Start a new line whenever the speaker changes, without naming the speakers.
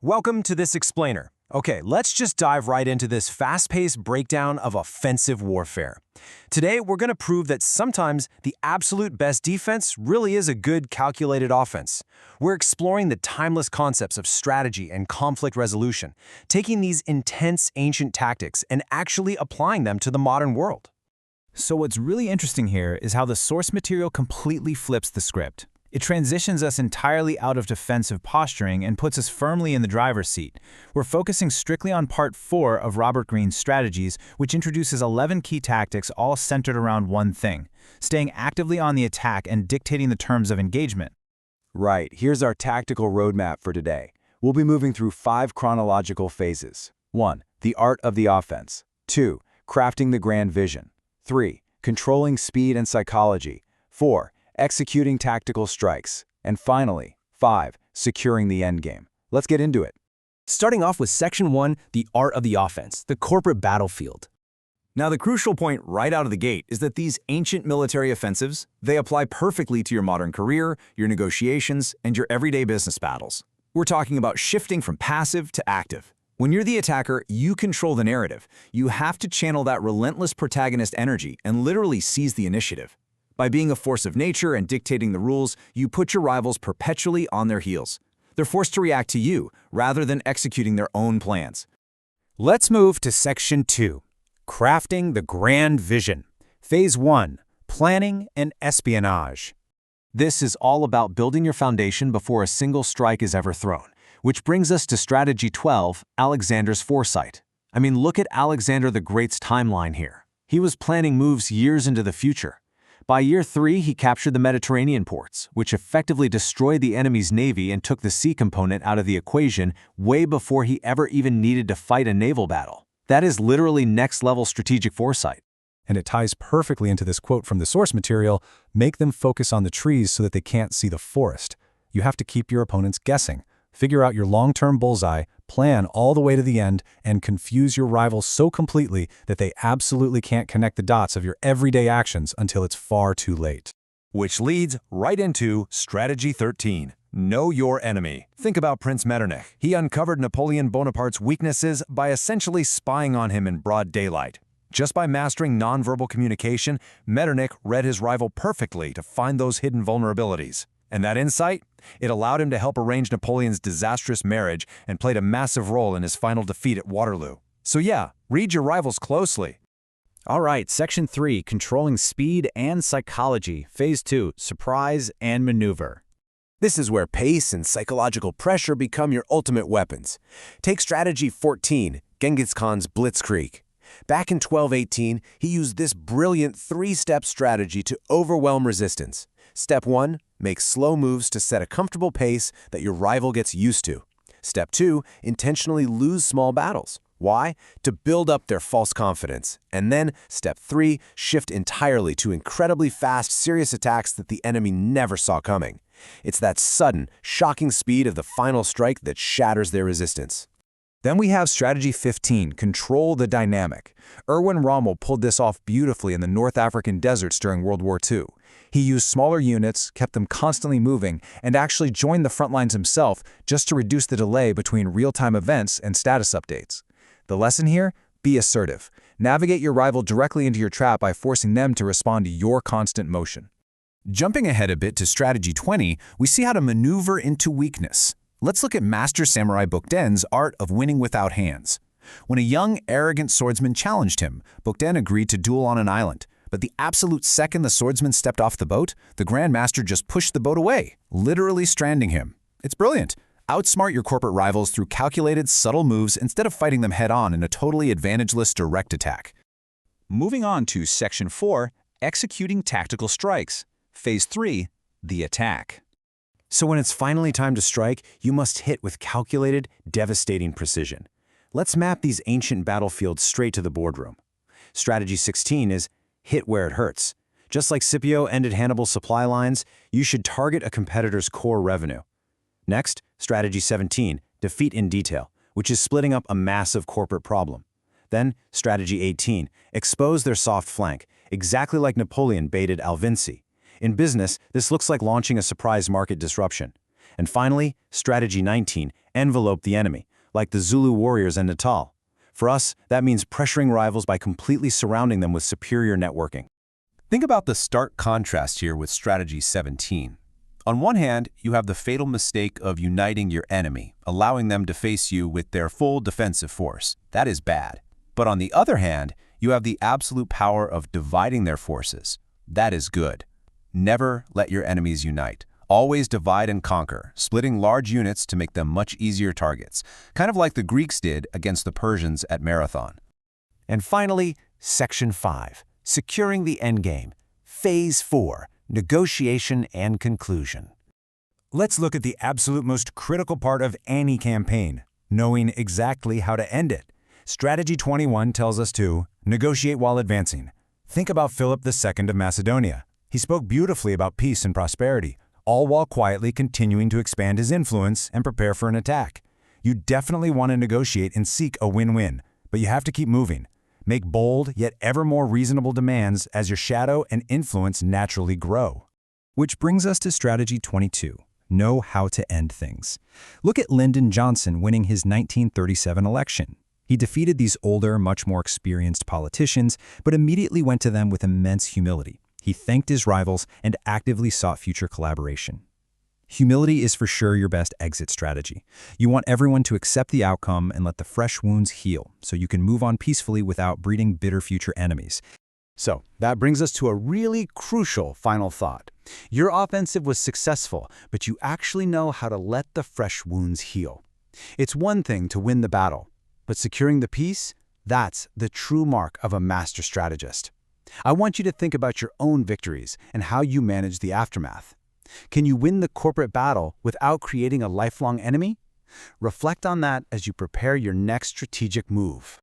Welcome to this explainer. Okay, let's just dive right into this fast-paced breakdown of offensive warfare. Today, we're going to prove that sometimes the absolute best defense really is a good calculated offense. We're exploring the timeless concepts of strategy and conflict resolution, taking these intense ancient tactics and actually applying them to the modern world.
So what's really interesting here is how the source material completely flips the script. It transitions us entirely out of defensive posturing and puts us firmly in the driver's seat. We're focusing strictly on Part 4 of Robert Greene's strategies, which introduces 11 key tactics all centered around one thing: staying actively on the attack and dictating the terms of engagement.
Right, here's our tactical roadmap for today. We'll be moving through 5 chronological phases. 1. The art of the offense. 2. Crafting the grand vision. 3. Controlling speed and psychology. 4. Executing tactical strikes. And finally, 5. Securing the endgame. Let's get into it.
Starting off with Section 1, the art of the offense, the corporate battlefield.
Now, the crucial point right out of the gate is that these ancient military offensives, they apply perfectly to your modern career, your negotiations, and your everyday business battles. We're talking about shifting from passive to active. When you're the attacker, you control the narrative. You have to channel that relentless protagonist energy and literally seize the initiative. By being a force of nature and dictating the rules, you put your rivals perpetually on their heels. They're forced to react to you rather than executing their own plans.
Let's move to Section 2, crafting the grand vision. Phase 1, planning and espionage.
This is all about building your foundation before a single strike is ever thrown, which brings us to Strategy 12, Alexander's foresight. I mean, look at Alexander the Great's timeline here. He was planning moves years into the future. By year 3, he captured the Mediterranean ports, which effectively destroyed the enemy's navy and took the sea component out of the equation way before he ever even needed to fight a naval battle. That is literally next-level strategic foresight.
And it ties perfectly into this quote from the source material: make them focus on the trees so that they can't see the forest. You have to keep your opponents guessing. Figure out your long-term bullseye, plan all the way to the end, and confuse your rivals so completely that they absolutely can't connect the dots of your everyday actions until it's far too late.
Which leads right into Strategy 13. Know your enemy. Think about Prince Metternich. He uncovered Napoleon Bonaparte's weaknesses by essentially spying on him in broad daylight. Just by mastering nonverbal communication, Metternich read his rival perfectly to find those hidden vulnerabilities. And that insight? It allowed him to help arrange Napoleon's disastrous marriage and played a massive role in his final defeat at Waterloo. So yeah, read your rivals closely.
All right, Section 3, controlling speed and psychology. Phase 2, surprise and maneuver.
This is where pace and psychological pressure become your ultimate weapons. Take Strategy 14, Genghis Khan's Blitzkrieg. Back in 1218, he used this brilliant 3-step strategy to overwhelm resistance. Step 1, make slow moves to set a comfortable pace that your rival gets used to. Step 2, intentionally lose small battles. Why? To build up their false confidence. And then, Step 3, shift entirely to incredibly fast, serious attacks that the enemy never saw coming. It's that sudden, shocking speed of the final strike that shatters their resistance.
Then we have Strategy 15, control the dynamic. Erwin Rommel pulled this off beautifully in the North African deserts during World War II. He used smaller units, kept them constantly moving, and actually joined the front lines himself just to reduce the delay between real-time events and status updates. The lesson here? Be assertive. Navigate your rival directly into your trap by forcing them to respond to your constant motion. Jumping ahead a bit to Strategy 20, we see how to maneuver into weakness. Let's look at Master Samurai Bokden's art of winning without hands. When a young, arrogant swordsman challenged him, Bokden agreed to duel on an island. But the absolute second the swordsman stepped off the boat, the Grand Master just pushed the boat away, literally stranding him. It's brilliant. Outsmart your corporate rivals through calculated, subtle moves instead of fighting them head-on in a totally advantageless direct attack. Moving on to Section 4, executing tactical strikes. Phase 3, the attack.
So when it's finally time to strike, you must hit with calculated, devastating precision. Let's map these ancient battlefields straight to the boardroom. Strategy 16 is hit where it hurts. Just like Scipio ended Hannibal's supply lines, you should target a competitor's core revenue. Next, Strategy 17, defeat in detail, which is splitting up a massive corporate problem. Then, Strategy 18, expose their soft flank, exactly like Napoleon baited Alvinci. In business, this looks like launching a surprise market disruption. And finally, strategy 19, envelope the enemy, like the Zulu warriors in Natal. For us, that means pressuring rivals by completely surrounding them with superior networking.
Think about the stark contrast here with strategy 17. On one hand, you have the fatal mistake of uniting your enemy, allowing them to face you with their full defensive force. That is bad. But on the other hand, you have the absolute power of dividing their forces. That is good. Never let your enemies unite. Always divide and conquer, splitting large units to make them much easier targets, kind of like the Greeks did against the Persians at Marathon.
And finally, Section 5, securing the endgame. Phase 4, negotiation and conclusion.
Let's look at the absolute most critical part of any campaign, knowing exactly how to end it. Strategy 21 tells us to negotiate while advancing. Think about Philip II of Macedonia. He spoke beautifully about peace and prosperity, all while quietly continuing to expand his influence and prepare for an attack. You definitely want to negotiate and seek a win-win, but you have to keep moving. Make bold yet ever more reasonable demands as your shadow and influence naturally grow. Which brings us to strategy 22, know how to end things. Look at Lyndon Johnson winning his 1937 election. He defeated these older, much more experienced politicians, but immediately went to them with immense humility. He thanked his rivals and actively sought future collaboration. Humility is for sure your best exit strategy. You want everyone to accept the outcome and let the fresh wounds heal, so you can move on peacefully without breeding bitter future enemies.
So, that brings us to a really crucial final thought. Your offensive was successful, but you actually know how to let the fresh wounds heal. It's one thing to win the battle, but securing the peace, that's the true mark of a master strategist. I want you to think about your own victories and how you manage the aftermath. Can you win the corporate battle without creating a lifelong enemy? Reflect on that as you prepare your next strategic move.